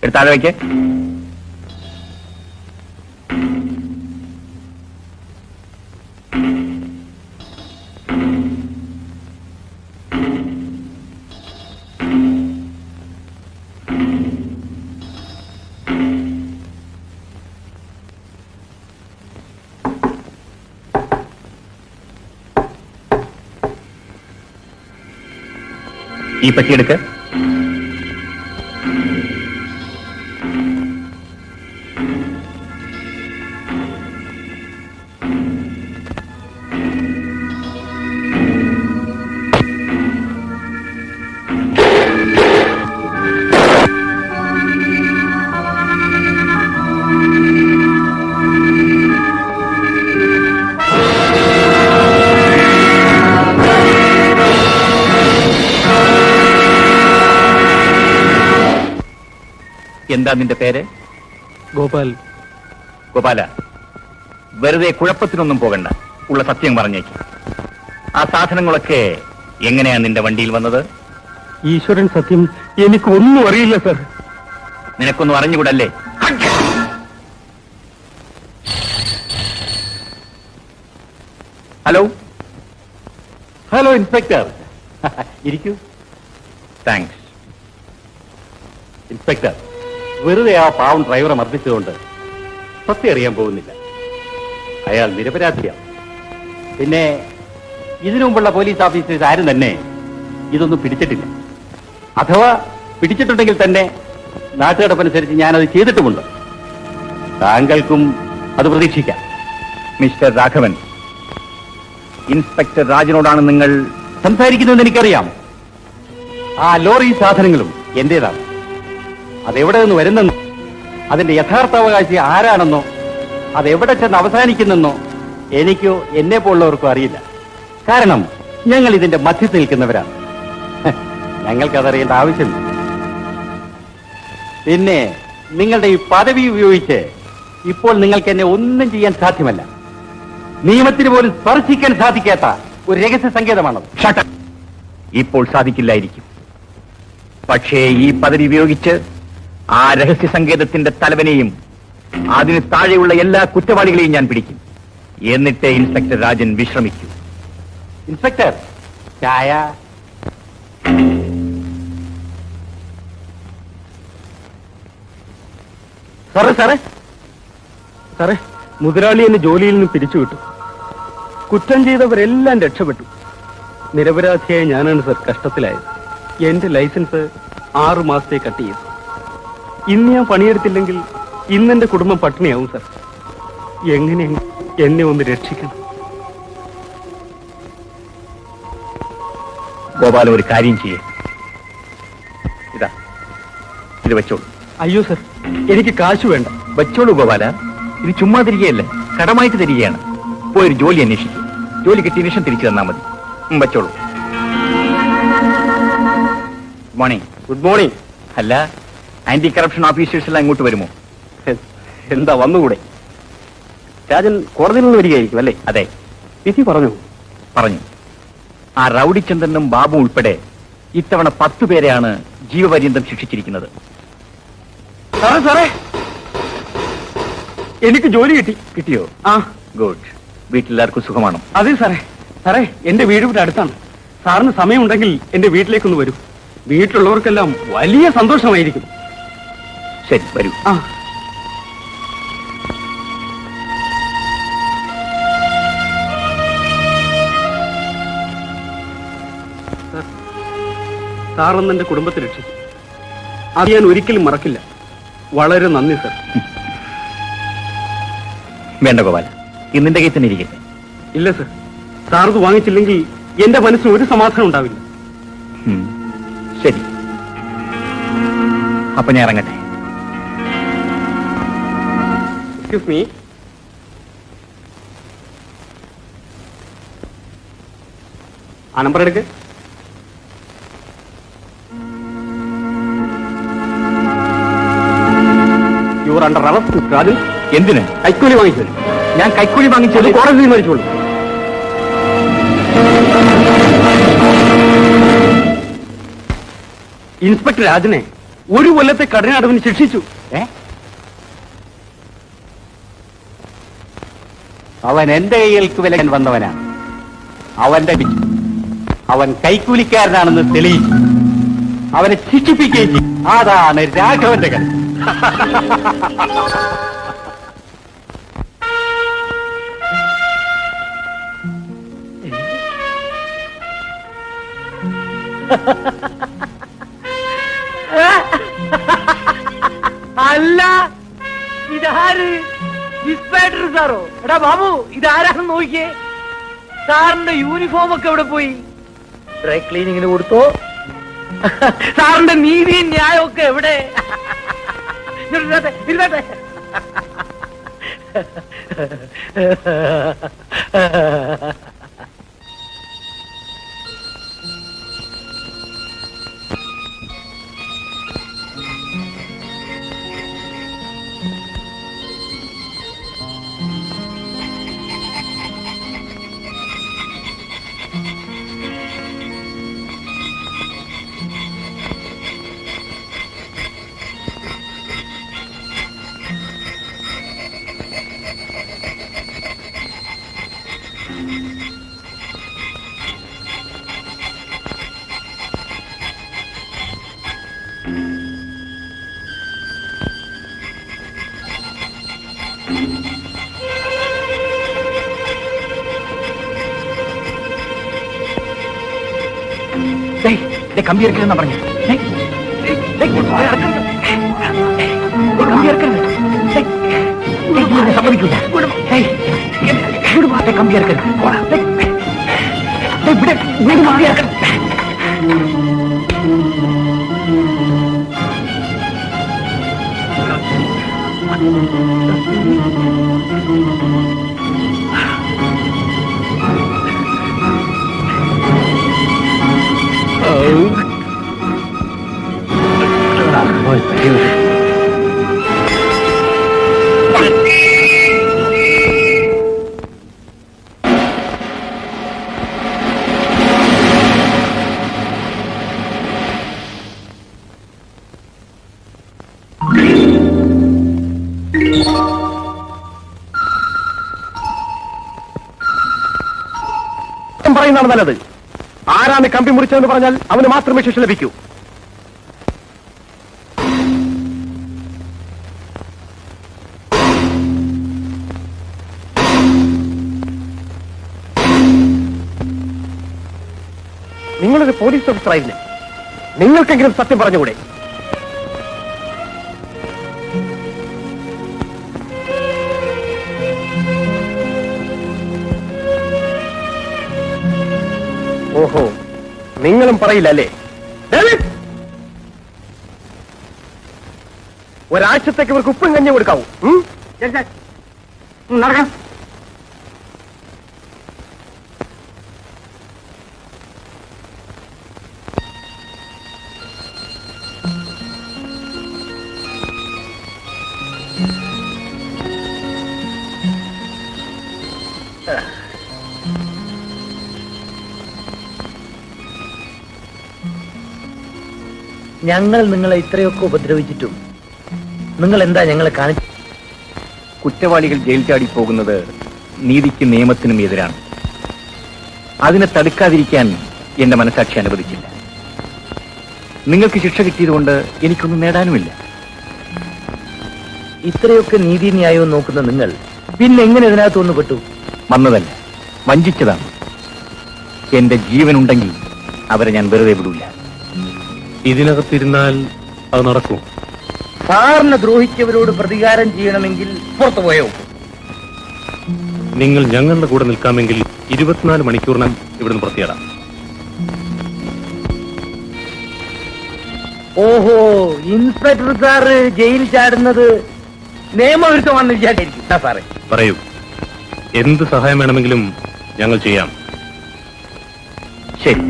എടുത്താഴെ വയ്ക്ക്. ഈ പെട്ടിയെടുക്ക്. എന്താ നിന്റെ പേര്? ഗോപാൽ. ഗോപാല, വെറുതെ കുഴപ്പത്തിനൊന്നും പോകണ്ട. ഉള്ള സത്യം പറഞ്ഞേക്ക്. ആ സാധനങ്ങളൊക്കെ എങ്ങനെയാ നിന്റെ വണ്ടിയിൽ വന്നത്? ഈശ്വരൻ സത്യം, എനിക്ക് ഒന്നും അറിയില്ല സർ. നിനക്കൊന്നും അറിഞ്ഞുകൂടല്ലേ? ഹലോ. ഹലോ ഇൻസ്പെക്ടർ, ഇരിക്കൂ. താങ്ക്സ്. ഇൻസ്പെക്ടർ, വെറുതെ ആ പാവം ഡ്രൈവറെ മർദ്ദിച്ചുകൊണ്ട് സത്യം അറിയാൻ പോകുന്നില്ല. അയാൾ നിരപരാധിയാണ്. പിന്നെ ഇതിനു മുമ്പുള്ള പോലീസ് ഓഫീസേഴ്സ് ആരും തന്നെ ഇതൊന്നും പിടിച്ചിട്ടില്ല. അഥവാ പിടിച്ചിട്ടുണ്ടെങ്കിൽ തന്നെ നാട്ടുകടപ്പനുസരിച്ച് ഞാനത് ചെയ്തിട്ടുമുണ്ട്. താങ്കൾക്കും അത് പ്രതീക്ഷിക്കാം. മിസ്റ്റർ രാഘവൻ, ഇൻസ്പെക്ടർ രാജനോടാണ് നിങ്ങൾ സംസാരിക്കുന്നതെന്ന് എനിക്കറിയാം. ആ ലോറി സാധനങ്ങളും എന്റേതാണ്. അതെവിടെ നിന്ന് വരുന്നെന്നോ, അതിന്റെ യഥാർത്ഥ അവകാശി ആരാണെന്നോ, അതെവിടെ ചെന്ന് അവസാനിക്കുന്നെന്നോ എനിക്കോ എന്നെ പോലുള്ളവർക്കോ അറിയില്ല. കാരണം ഞങ്ങൾ ഇതിന്റെ മധ്യത്തിൽ നിൽക്കുന്നവരാണ്. ഞങ്ങൾക്കതറിയേണ്ട ആവശ്യമില്ല. പിന്നെ നിങ്ങളുടെ ഈ പദവി ഉപയോഗിച്ച് ഇപ്പോൾ നിങ്ങൾക്ക് എന്നെ ഒന്നും ചെയ്യാൻ സാധ്യമല്ല. നിയമത്തിന് പോലും സ്പർശിക്കാൻ സാധിക്കാത്ത ഒരു രഹസ്യ സങ്കേതമാണത്. ഷട്ട്. ഇപ്പോൾ സാധിക്കില്ലായിരിക്കും. പക്ഷേ ഈ പദവി ഉപയോഗിച്ച് ആ രഹസ്യ സങ്കേതത്തിന്റെ തലവനെയും അതിന് താഴെയുള്ള എല്ലാ കുറ്റവാളികളെയും ഞാൻ പിടിക്കും. എന്നിട്ട് ഇൻസ്പെക്ടർ രാജൻ വിശ്രമിക്കൂ. ഇൻസ്പെക്ടർ, ചായ. സാറേ സാറേ സാറേ, മുതലാളി എന്നെ ജോലിയിൽ നിന്ന് പിരിച്ചുവിട്ടു. കുറ്റം ചെയ്തവരെല്ലാം രക്ഷപ്പെട്ടു. നിരപരാധിയായ ഞാനാണ് സർ കഷ്ടത്തിലായത്. എന്റെ ലൈസൻസ് 6 മാസത്തെ കട്ട് ചെയ്തു. ഇന്ന് ഞാൻ പണിയെടുത്തില്ലെങ്കിൽ ഇന്നെന്റെ കുടുംബം പട്ടിണിയാവും സർ. എങ്ങനെ എന്നെ ഒന്ന് രക്ഷിക്കണം. ഗോപാല, ഒരു കാര്യം ചെയ്യേ. ഇതാ, ഇത് വെച്ചോളൂ. അയ്യോ സർ, എനിക്ക് കാശ് വേണ്ട. വെച്ചോളൂ ഗോപാല, ഇത് ചുമ്മാ തിരികെയല്ല, കടമായിട്ട് തരികയാണ്. പോയൊരു ജോലി അന്വേഷിക്കും. ജോലി കിട്ടിയ നിമിഷം തിരിച്ചു തന്നാൽ മതി. വെച്ചോളൂ. Good morning. Good morning. അല്ല, ആന്റി കറപ്ഷൻ ഓഫീസേഴ്സ് എല്ലാം ഇങ്ങോട്ട് വരുമോ? എന്താ, വന്നുകൂടെ? രാജൻ കോടതിയിൽ നിന്ന് വരികയായിരിക്കും അല്ലേ? അതെ. വിധി പറഞ്ഞു? പറഞ്ഞു. ആ റൌഡിച്ചന്ദ്രനും ബാബു ഉൾപ്പെടെ ഇത്തവണ 10 പേരെയാണ് ജീവപര്യന്തം ശിക്ഷിച്ചിരിക്കുന്നത്. സാറേ സാറേ, എനിക്ക് ജോലി കിട്ടി. കിട്ടിയോ? ആ, ഗുഡ്. വീട്ടിലെല്ലാവർക്കും സുഖമാണോ? അതെ സാറേ. സാറേ, എന്റെ വീട് ഇവിടെ അടുത്താണ്. സാറിന് സമയമുണ്ടെങ്കിൽ എന്റെ വീട്ടിലേക്കൊന്ന് വരൂ. വീട്ടിലുള്ളവർക്കെല്ലാം വലിയ സന്തോഷമായിരിക്കും. ശരി, വരൂ. ആ, സാറൊന്ന് എന്റെ കുടുംബത്തെ രക്ഷിച്ചു. അത് ഞാൻ ഒരിക്കലും മറക്കില്ല. വളരെ നന്ദി സർ. വേണ്ട ഗോപാല, ഇന്നിന്റെ കയ്യിൽ തന്നെ ഇരിക്കട്ടെ. ഇല്ല സർ, സാറത് വാങ്ങിച്ചില്ലെങ്കിൽ എന്റെ മനസ്സിന് ഒരു സമാധാനം ഉണ്ടാവില്ല. ശരി, അപ്പൊ ഞാൻ ഇറങ്ങട്ടെ. Excuse me. ആ നമ്പർ എടുക്ക്. Your under arrest Rajan. എന്തിന്? കൈക്കൂലി വാങ്ങിച്ചത്. ഞാൻ കൈക്കൂലി വാങ്ങിച്ചത് കോടതി തീരുമാനിച്ചോളൂ. ഇൻസ്പെക്ടർ രാജനെ 1 കൊല്ലത്തെ കഠിനാടവിന് ശിക്ഷിച്ചു. അവൻ എന്റെ കൈകൾക്ക് വിലക്കാൻ വന്നവനാണ്. അവൻ കൈക്കൂലിക്കാരനാണെന്ന് തെളിയിച്ചു. അവനെ ശിക്ഷിപ്പിക്കുകയും ചെയ്യും. അതാണ് രാഘവന്റെ കളി. അല്ല, ഇതാര്? ഇൻസ്പെക്ടർ സാറോ? എടാ ബാബു, ഇതാരാണെന്ന് നോക്കിയേ. സാറിന്റെ യൂണിഫോം ഒക്കെ എവിടെ പോയി? ഡ്രൈ ക്ലീനിങ്ങിന് കൊടുത്തോ? സാറിന്റെ നീതിയും ന്യായവും ഒക്കെ എവിടെ? ഇരുന്നട്ടെ. കമ്പി ഇറക്കണമെന്നാ പറഞ്ഞു. സമ്മതിക്കൂല. കമ്പി ഇറക്കരുത്. ഇവിടെ മാറി ഇറക്കണം. പറയുന്നതാണ് നല്ലത്. ആരാണ് കമ്പി മുറിച്ചതെന്ന് പറഞ്ഞാൽ അവന് മാത്രമേ ശിക്ഷ ലഭിക്കൂ. നിങ്ങളൊരു പോലീസ് ഓഫീസറായില്ലേ? നിങ്ങൾക്കെങ്കിലും സത്യം പറഞ്ഞുകൂടെ? ഓഹോ, നിങ്ങളും പറയില്ല അല്ലേ? ഒരാഴ്ചത്തേക്ക് ഇവർക്ക് ഉപ്പും കഞ്ഞി കൊടുക്കാവൂ. നടക്കാം. ഞങ്ങൾ നിങ്ങളെ ഇത്രയൊക്കെ ഉപദ്രവിച്ചിട്ടും നിങ്ങൾ എന്താ ഞങ്ങളെ കാണിച്ചു? കുറ്റവാളികൾ ജയിൽ ചാടി പോകുന്നത് നീതിക്കും നിയമത്തിനും എതിരാണ്. അതിനെ തടുക്കാതിരിക്കാൻ എന്റെ മനസാക്ഷി അനുവദിച്ചില്ല. നിങ്ങൾക്ക് ശിക്ഷ കിട്ടിയതുകൊണ്ട് എനിക്കൊന്നും നേടാനുമില്ല. ഇത്രയൊക്കെ നീതി ന്യായവും നോക്കുന്ന നിങ്ങൾ പിന്നെ എങ്ങനെ ഇതിനകത്ത് ഒന്ന് പെട്ടു? വന്നതല്ല, വഞ്ചിച്ചതാണ്. എന്റെ ജീവനുണ്ടെങ്കിൽ അവരെ ഞാൻ വെറുതെ വിടൂല. ഇതിനകത്തിരുന്നാൽ അത് നടക്കും. സാറിനെ ദ്രോഹിച്ചവരോട് പ്രതികാരം ചെയ്യണമെങ്കിൽ പുറത്തു പോയോ? നിങ്ങൾ ഞങ്ങളുടെ കൂടെ നിൽക്കാമെങ്കിൽ 24 മണിക്കൂറിനും ഇവിടുന്ന് പുറത്തിയിടാം. ഓഹോ, ഇൻസ്പെക്ടർ സാറ് ജയിൽ ചാടുന്നത് നിയമവിരുദ്ധമാണെന്ന് വിചാരിച്ചിരിക്കും സാറേ. പറയൂ, എന്ത് സഹായം വേണമെങ്കിലും ഞങ്ങൾ ചെയ്യാം. ശരി,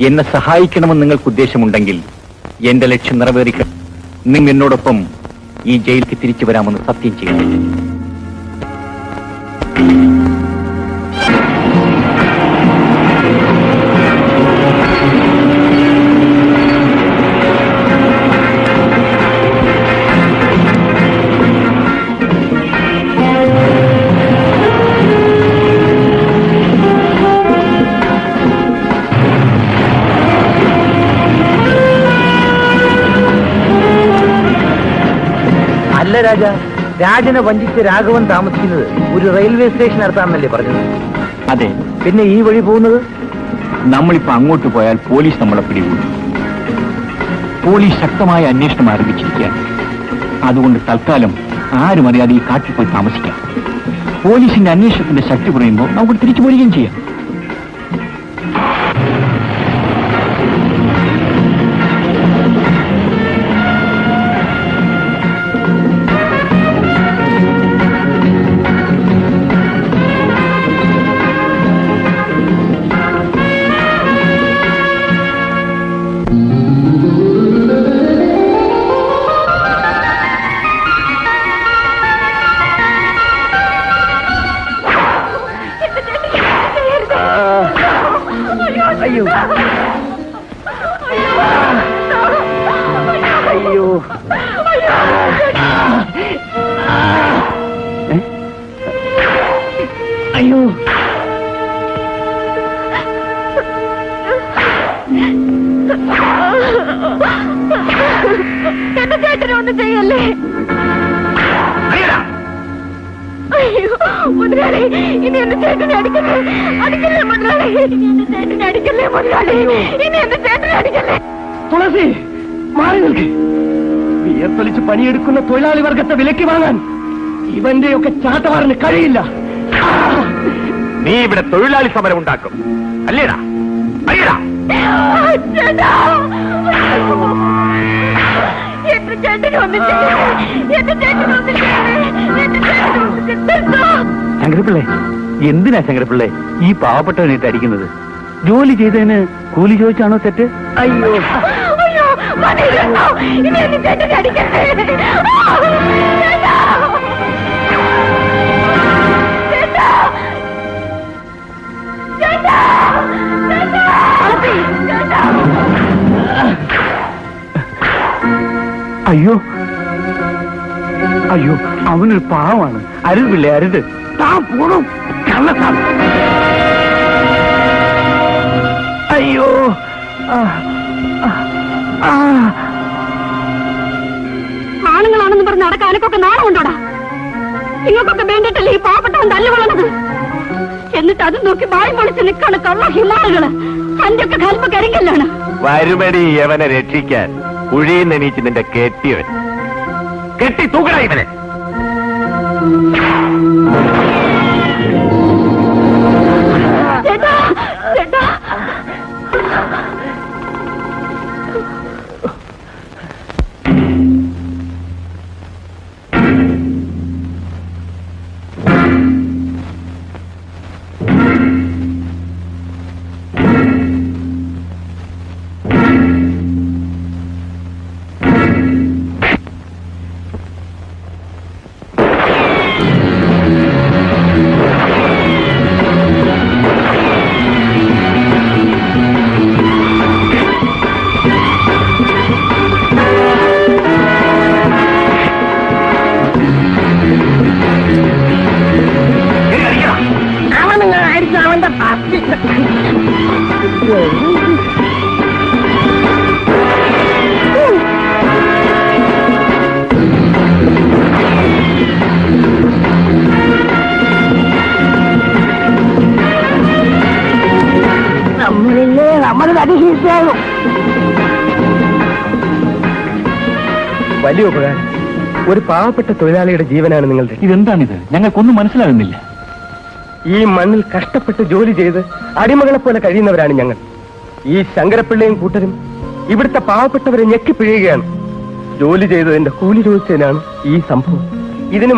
എന്നെ സഹായിക്കണമെന്ന് നിങ്ങൾക്ക് ഉദ്ദേശമുണ്ടെങ്കിൽ എന്റെ ലക്ഷ്യം നിറവേറിക്കണം. നിങ്ങൾ എന്നോടൊപ്പം ഈ ജയിലിലേക്ക് തിരിച്ചു വരാമെന്ന് സത്യം ചെയ്യണം. രാജ, രാജനെ വഞ്ചിച്ച് രാഘവൻ താമസിക്കുന്നത് ഒരു റെയിൽവേ സ്റ്റേഷൻ അടുത്താണെന്നല്ലേ പറഞ്ഞത്? അതെ. പിന്നെ ഈ വഴി പോകുന്നത്? നമ്മളിപ്പോ അങ്ങോട്ട് പോയാൽ പോലീസ് നമ്മളെ പിടികൂടും. പോലീസ് ശക്തമായ അന്വേഷണം ആരംഭിച്ചിരിക്കുകയാണ്. അതുകൊണ്ട് തൽക്കാലം ആരും അറിയാതെ ഈ കാട്ടിൽ പോയി താമസിക്കാം. പോലീസിന്റെ അന്വേഷണത്തിന്റെ ശക്തി കുറയുമ്പോൾ നമുക്ക് തിരിച്ചു പോരുകയും ചെയ്യാം. അയ്യോ അയ്യോ അയ്യോ എന്റെ ചേട്ടനൊന്നും ചെയ്യല്ലേ. അയ്യോ മുതലാളി, ഇനി എന്റെ ചേട്ടനെ അടിക്കല്ലേ, അടിക്കല്ലേ മുതലാളി, ഇനി എന്റെ ചേട്ടനെ അടിക്കല്ലേ മുതലാളി, ഇനി എന്റെ ചേട്ടനെ അടിക്കല്ലേ. തുളസി, മാറി നിൽക്കേ. വിയർപ്പൊലിച്ച് പണിയെടുക്കുന്ന തൊഴിലാളി വർഗത്തെ വിലക്ക് വാങ്ങാൻ ഇവന്റെയൊക്കെ ചാട്ടവാറിന് കഴിയില്ല. നീ ഇവിടെ തൊഴിലാളി സമരം ഉണ്ടാക്കും അല്ലേടാ? അയ്യടാ, ചേട്ടാ, എന്റെ ചേട്ടനൊന്നും ചെയ്യല്ലേ, എന്റെ ചേട്ടനൊന്നും ചെയ്യല്ലേ, എന്റെ ചേട്ടനൊന്നും ചെയ്യല്ലേ. ശങ്കരപ്പിള്ളേ, എന്തിനാ ശങ്കരപ്പിള്ളേ ഈ പാവപ്പെട്ടവനായിട്ട് അടിക്കുന്നത്? ജോലി ചെയ്തതിന് കൂലി ചോദിച്ചാണോ തെറ്റ്? അയ്യോ അയ്യോ, മതി കേട്ടോ, ഇനി എന്റെ ചേട്ടനെ അടിക്കല്ലേ. ചേട്ടാ, ചേട്ടാ, ചേട്ടാ, ചേട്ടാ, അയ്യോ അയ്യോ, അവനൊരു പാവമാണ്. അരുത് പിള്ളേ, അരുത്. താൻ പോണു കള്ളത്താൻ. അയ്യോ ആണുങ്ങളാണെന്ന് പറഞ്ഞ് നടക്കാൻ അനക്കൊക്കെ നാണമുണ്ടോടാ? നിങ്ങൾക്കൊക്കെ വേണ്ടിയിട്ടല്ലേ ഈ പാവപ്പെട്ടവൻ തല്ലുകൊള്ളണത്? എന്നിട്ട് അതും നോക്കി വായും പൊളിച്ച് നിൽക്കാണ് കള്ള ഹിമാറുകള്. അന്റെയൊക്കെ കൽപ്പ് കരിങ്കല്ലാണ്. വരുമടി യവനെ രക്ഷിക്കാൻ കുഴിയിൽ എണീച്ച് നിന്റെ കെട്ടിയവൻ. കെട്ടി തൂക്കണ ഇവനെ. ചേട്ടാ, ചേട്ടാ, വലിയ ഉപകാരം. ഒരു പാവപ്പെട്ട തൊഴിലാളിയുടെ ജീവനാണ് നിങ്ങളുടെ. ഇതെന്താണിത്? ഞങ്ങൾക്കൊന്നും മനസ്സിലാകുന്നില്ല. ഈ മണ്ണിൽ കഷ്ടപ്പെട്ട് ജോലി ചെയ്ത് അടിമകളെ പോലെ കഴിയുന്നവരാണ് ഞങ്ങൾ. ഈ ശങ്കരപ്പിള്ളയും കൂട്ടരും ഇവിടുത്തെ പാവപ്പെട്ടവരെ ഞെക്കിപ്പിഴിയുകയാണ്. ജോലി ചെയ്തതിന്റെ കൂലി ചോദിച്ചതിനാണ് ഈ സംഭവം. ഇതിനു